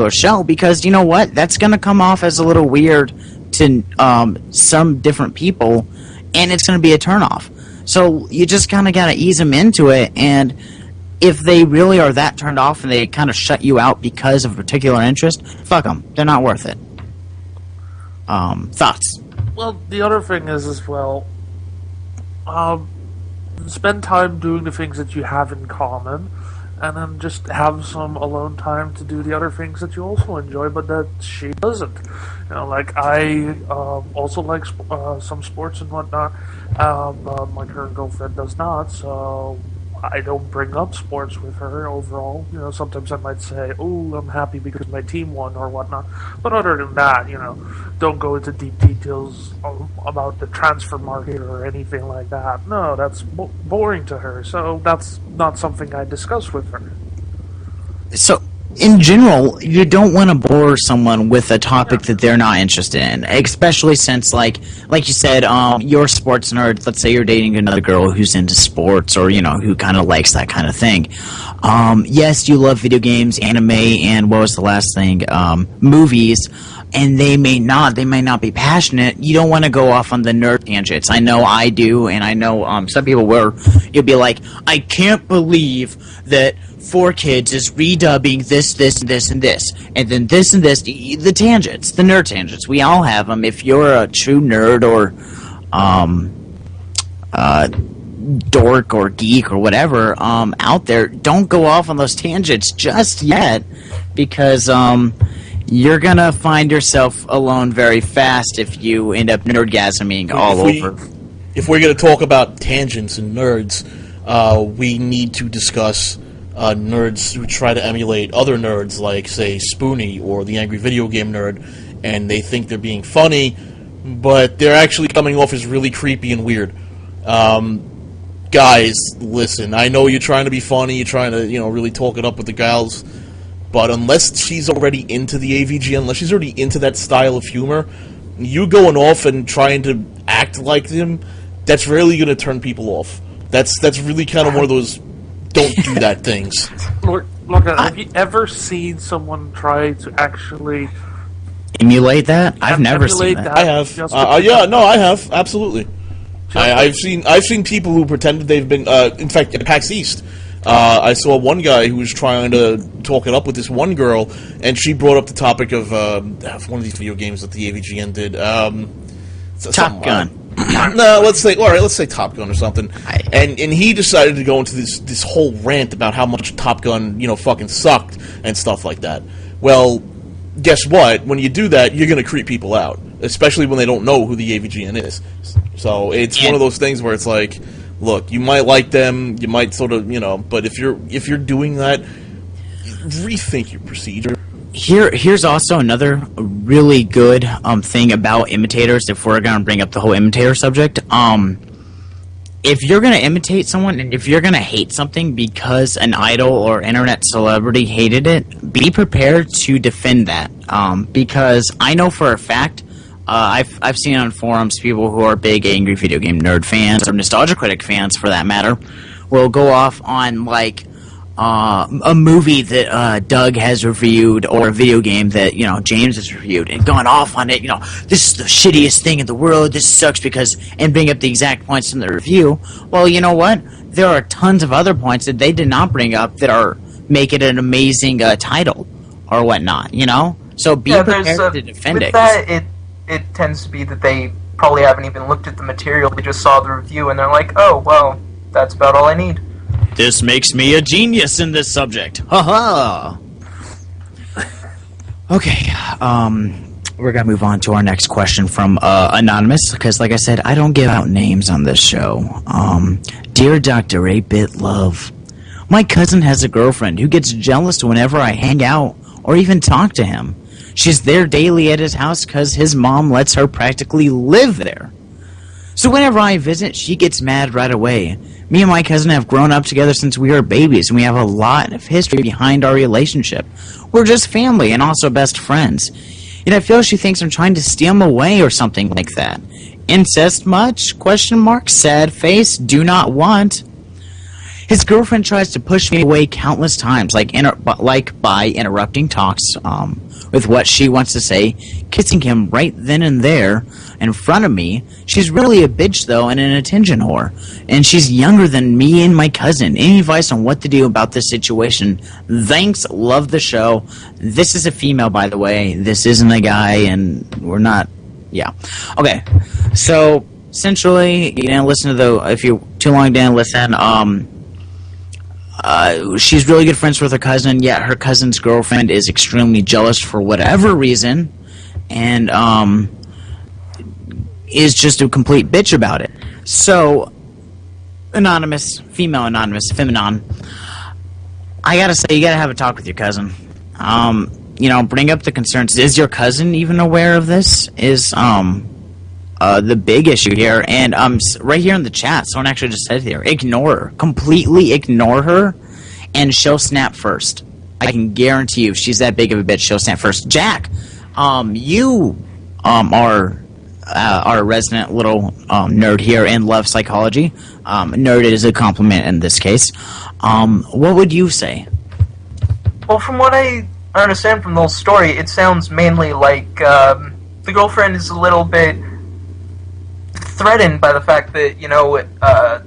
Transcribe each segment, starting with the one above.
particular show, because you know what? That's going to come off as a little weird to some different people, and it's going to be a turnoff. So you just kind of got to ease them into it, and if they really are that turned off and they kind of shut you out because of a particular interest, fuck them. They're not worth it. Thoughts? Well, the other thing is as well, spend time doing the things that you have in common, and then just have some alone time to do the other things that you also enjoy, but that she doesn't. You know, like I also like some sports and whatnot. My current girlfriend does not, so I don't bring up sports with her overall. You know, sometimes I might say, "Oh, I'm happy because my team won" or whatnot. But other than that, you know, don't go into deep details about the transfer market or anything like that. No, that's boring to her. So that's not something I discuss with her. So, in general, you don't want to bore someone with a topic that they're not interested in, especially since, like you said, you're a sports nerd. Let's say you're dating another girl who's into sports, or you know, who kind of likes that kind of thing. Yes, you love video games, anime, and what was the last thing? Movies. And they may not be passionate. You don't want to go off on the nerd tangents. I know I do, and I know some people will. You'll be like, I can't believe that 4Kids is redubbing this, and this. And then this and this. The tangents, the nerd tangents. We all have them. If you're a true nerd or dork or geek or whatever out there, don't go off on those tangents just yet, because you're gonna find yourself alone very fast if you end up nerdgasming all over. If we're gonna talk about tangents and nerds, we need to discuss nerds who try to emulate other nerds, like, say, Spoonie or the Angry Video Game Nerd, and they think they're being funny, but they're actually coming off as really creepy and weird. Guys, listen, I know you're trying to be funny, you're trying to, you know, really talk it up with the gals, but unless she's already into the AVG, unless she's already into that style of humor, you going off and trying to act like them, that's really going to turn people off. That's really kind of one of those don't do that things. Look, have you ever seen someone try to actually emulate that? I've never seen that. I have. I have, absolutely. I've seen people who pretended they've been, in fact, at PAX East, I saw one guy who was trying to talk it up with this one girl, and she brought up the topic of one of these video games that the AVGN did. Top Gun. No, let's say Top Gun or something. And he decided to go into this whole rant about how much Top Gun, you know, fucking sucked and stuff like that. Well, guess what? When you do that, you're going to creep people out, especially when they don't know who the AVGN is. So it's one of those things where it's like, look, you might like them, you might sort of, you know, but if you're doing that, rethink your procedure. Here's also another really good thing about imitators, if we're going to bring up the whole imitator subject. If you're going to imitate someone, and if you're going to hate something because an idol or internet celebrity hated it, be prepared to defend that. Because I know for a fact, I've seen on forums people who are big Angry Video Game Nerd fans, or Nostalgia Critic fans for that matter, will go off on like a movie that Doug has reviewed, or a video game that, you know, James has reviewed, and going off on it, you know, this is the shittiest thing in the world, this sucks because, and bring up the exact points from the review. Well, you know what? There are tons of other points that they did not bring up that make it an amazing title or whatnot, you know? So be prepared to defend it. That, it tends to be that they probably haven't even looked at the material, they just saw the review and they're like, oh, well, that's about all I need. This makes me a genius in this subject. Ha Okay, we're gonna move on to our next question from Anonymous, because like I said, I don't give out names on this show. Dear Dr. 8-Bit Love, my cousin has a girlfriend who gets jealous whenever I hang out or even talk to him. She's there daily at his house because his mom lets her practically live there. So whenever I visit, she gets mad right away. Me and my cousin have grown up together since we were babies, and we have a lot of history behind our relationship. We're just family and also best friends. Yet I feel she thinks I'm trying to steal him away or something like that. Incest much? Question mark. Sad face. Do not want. His girlfriend tries to push me away countless times, like by interrupting talks with what she wants to say, kissing him right then and there in front of me. She's really a bitch, though, and an attention whore. And she's younger than me and my cousin. Any advice on what to do about this situation? Thanks. Love the show. This is a female, by the way. This isn't a guy, and we're not... Yeah. Okay. So, essentially, you didn't listen to the... If you too long didn't listen, she's really good friends with her cousin, yet her cousin's girlfriend is extremely jealous for whatever reason, and is just a complete bitch about it. So, anonymous, female anonymous, Feminon, I gotta say, you gotta have a talk with your cousin. You know, bring up the concerns. Is your cousin even aware of this? Is the big issue here? And right here in the chat, someone actually just said here, ignore her. Completely ignore her, and she'll snap first. I can guarantee you, if she's that big of a bitch, she'll snap first. Jack, you are our resident little nerd here and love psychology. Nerd is a compliment in this case. What would you say? Well, from what I understand from the whole story, it sounds mainly like the girlfriend is a little bit threatened by the fact that, you know,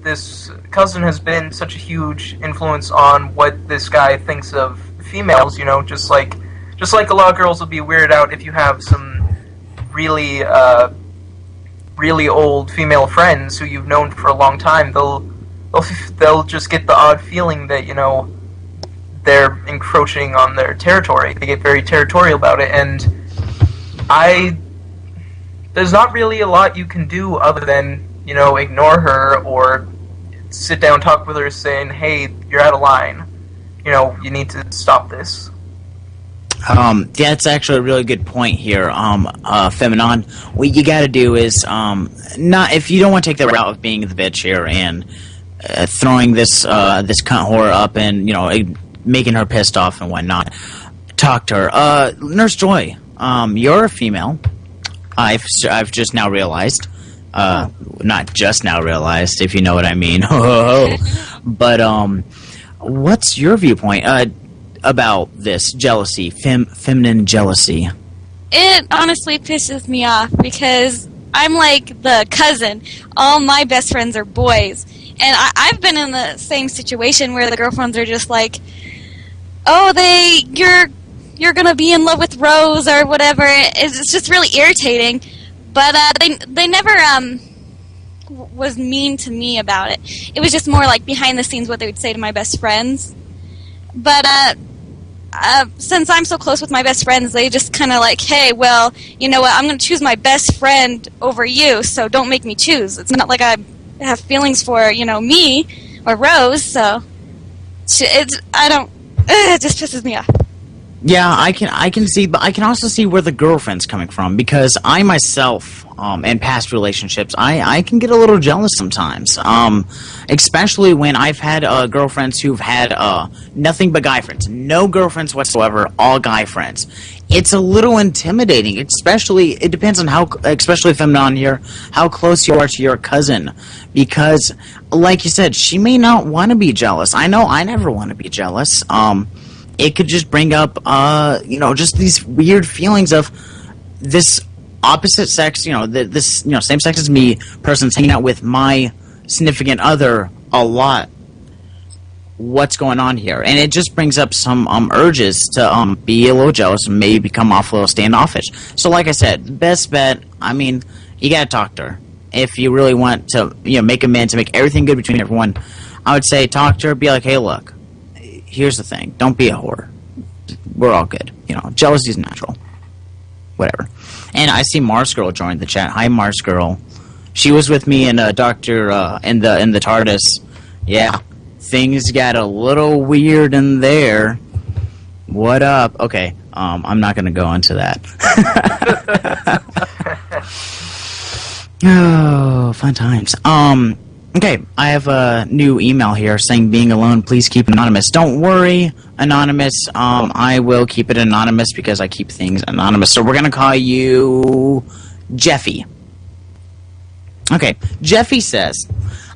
this cousin has been such a huge influence on what this guy thinks of females, you know, just like a lot of girls will be weirded out if you have some really old female friends who you've known for a long time. They'll just get the odd feeling that, you know, they're encroaching on their territory. They get very territorial about it, and there's not really a lot you can do other than, you know, ignore her or sit down, talk with her, saying, hey, you're out of line. You know, you need to stop this. That's actually a really good point here, Feminon. What you gotta do is, if you don't want to take the route of being the bitch here and throwing this this cunt whore up and, you know, making her pissed off and whatnot, talk to her. Nurse Joy, you're a female. I've just now realized, not just now realized, if you know what I mean. But what's your viewpoint about this jealousy, feminine jealousy? It honestly pisses me off because I'm like the cousin. All my best friends are boys, and I've been in the same situation where the girlfriends are just like, "Oh, you're gonna be in love with Rose or whatever." It's just really irritating. But they never was mean to me about it. It was just more like behind the scenes what they would say to my best friends. But since I'm so close with my best friends, they just kind of like, hey, well, you know what? I'm going to choose my best friend over you, so don't make me choose. It's not like I have feelings for, you know, me or Rose, so it just pisses me off. Yeah, I can see, but I can also see where the girlfriend's coming from, because I myself, in past relationships, I can get a little jealous sometimes, especially when I've had girlfriends who've had nothing but guy friends, no girlfriends whatsoever, all guy friends. It's a little intimidating, especially, it depends on how, especially if I'm not here, how close you are to your cousin, because, like you said, she may not want to be jealous. I know I never want to be jealous. It could just bring up, you know, just these weird feelings of this opposite sex, you know, this, you know, same sex as me person's hanging out with my significant other a lot. What's going on here? And it just brings up some urges to be a little jealous and maybe become off a little standoffish. So, like I said, best bet, I mean, you gotta talk to her. If you really want to, you know, make amends to make everything good between everyone, I would say talk to her, be like, hey, look, here's the thing. Don't be a whore. We're all good. You know, jealousy is natural. Whatever. And I see Mars Girl joined the chat. Hi, Mars Girl. She was with me and Doctor in the TARDIS. Yeah, things got a little weird in there. What up? Okay, I'm not gonna go into that. Oh, fun times. Okay, I have a new email here saying being alone, please keep anonymous. Don't worry, anonymous. I will keep it anonymous because I keep things anonymous. So we're going to call you Jeffy. Okay, Jeffy says,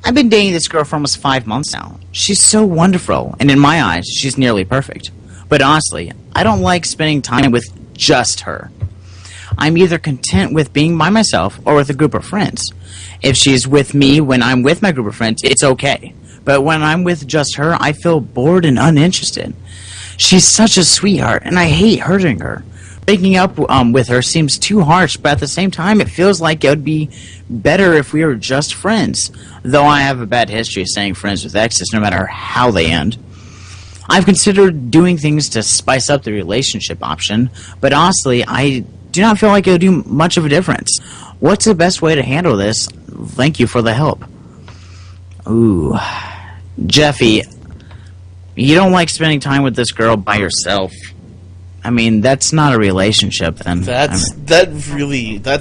I've been dating this girl for almost 5 months now. She's so wonderful, and in my eyes, she's nearly perfect. But honestly, I don't like spending time with just her. I'm either content with being by myself or with a group of friends. If she's with me when I'm with my group of friends, it's okay. But when I'm with just her, I feel bored and uninterested. She's such a sweetheart, and I hate hurting her. Breaking up with her seems too harsh, but at the same time, it feels like it would be better if we were just friends. Though I have a bad history of staying friends with exes, no matter how they end. I've considered doing things to spice up the relationship option, but honestly, I do not feel like it would do much of a difference. What's the best way to handle this? Thank you for the help. Ooh. Jeffy, you don't like spending time with this girl by yourself. I mean, that's not a relationship, then. That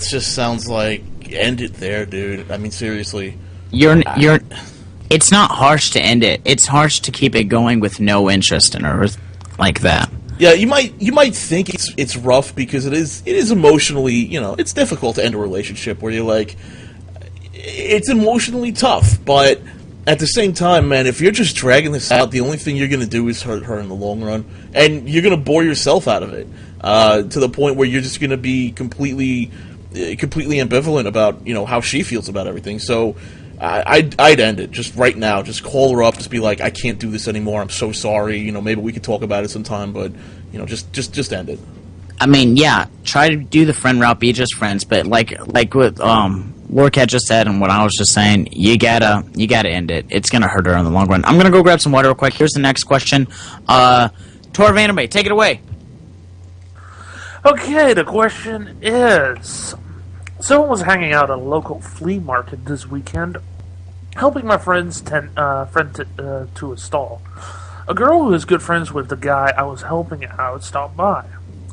just sounds like, end it there, dude. I mean, seriously. It's not harsh to end it. It's harsh to keep it going with no interest in her, like that. Yeah, you might think it's rough because it is emotionally, it's difficult to end a relationship where you're like, it's emotionally tough, but at the same time, man, if you're just dragging this out, the only thing you're going to do is hurt her in the long run, and you're going to bore yourself out of it, to the point where you're just going to be completely ambivalent about, how she feels about everything. So I'd end it just right now. Just call her up, just be like, I can't do this anymore. I'm so sorry. Maybe we could talk about it sometime, but just end it. I mean, yeah, try to do the friend route, be just friends, but like what Lorcat just said and what I was just saying, you gotta end it. It's gonna hurt her in the long run. I'm gonna go grab some water real quick. Here's the next question. Tor Vandermay, take it away. Okay, the question is, someone was hanging out at a local flea market this weekend, helping my friend to a stall. A girl who is good friends with the guy I was helping out stopped by.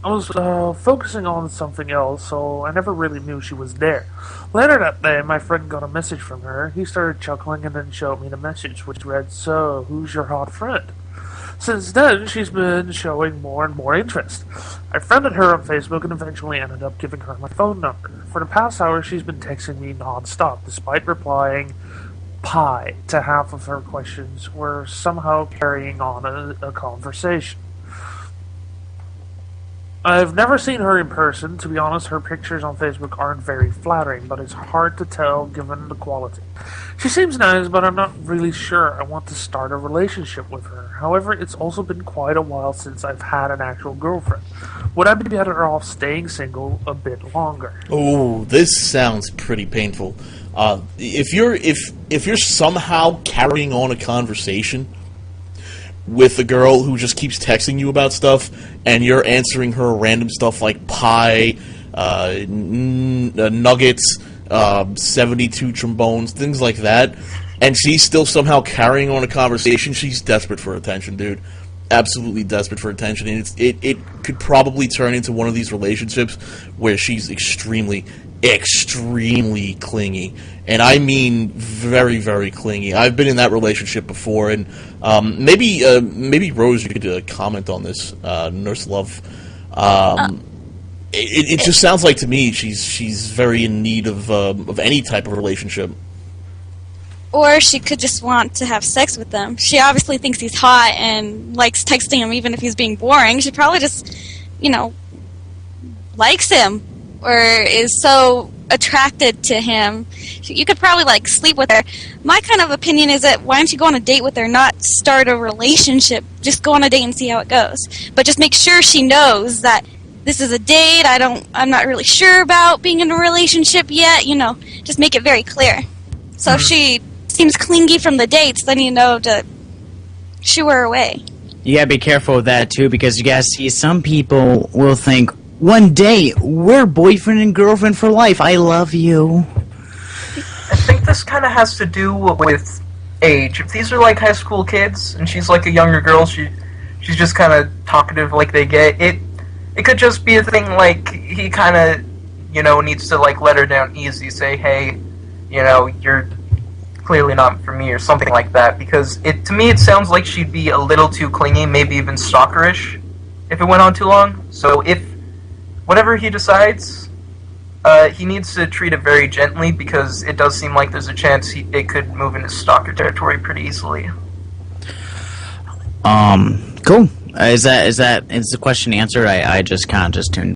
I was focusing on something else, so I never really knew she was there. Later that day, my friend got a message from her. He started chuckling and then showed me the message, which read, "So, who's your hot friend?" Since then, she's been showing more and more interest. I friended her on Facebook and eventually ended up giving her my phone number. For the past hour, she's been texting me non-stop, despite replying pie to half of her questions. We're somehow carrying on a conversation. I've never seen her in person. To be honest, her pictures on Facebook aren't very flattering, but it's hard to tell given the quality. She seems nice, but I'm not really sure I want to start a relationship with her. However, it's also been quite a while since I've had an actual girlfriend. Would I be better off staying single a bit longer? Oh, this sounds pretty painful. If you're somehow carrying on a conversation with a girl who just keeps texting you about stuff, and you're answering her random stuff like pie, nuggets, 72 trombones, things like that, and she's still somehow carrying on a conversation, she's desperate for attention, dude. Absolutely desperate for attention, and it could probably turn into one of these relationships where she's extremely clingy, and I mean very, very clingy. I've been in that relationship before, and maybe Rose, you could comment on this, Nurse Love. It just sounds like to me she's very in need of any type of relationship. Or she could just want to have sex with him. She obviously thinks he's hot and likes texting him even if he's being boring. She probably just, likes him or is so attracted to him. You could probably, sleep with her. My kind of opinion is that why don't you go on a date with her, not start a relationship. Just go on a date and see how it goes. But just make sure she knows that this is a date. I'm not really sure about being in a relationship yet. Just make it very clear. So if she seems clingy from the dates, then to shoo her away. You gotta be careful with that too, because you guys see, some people will think, one day we're boyfriend and girlfriend for life. I love you. I think this kind of has to do with age. If these are high school kids and she's a younger girl, she's just kind of talkative like they get. It could just be a thing he kind of needs to let her down easy. Say, hey, you're clearly not for me, or something like that, because to me it sounds like she'd be a little too clingy, maybe even stalkerish if it went on too long. So if whatever he decides, He needs to treat it very gently because it does seem like there's a chance it could move into stalker territory pretty easily. Cool. Is the question answered? I just kind of just tuned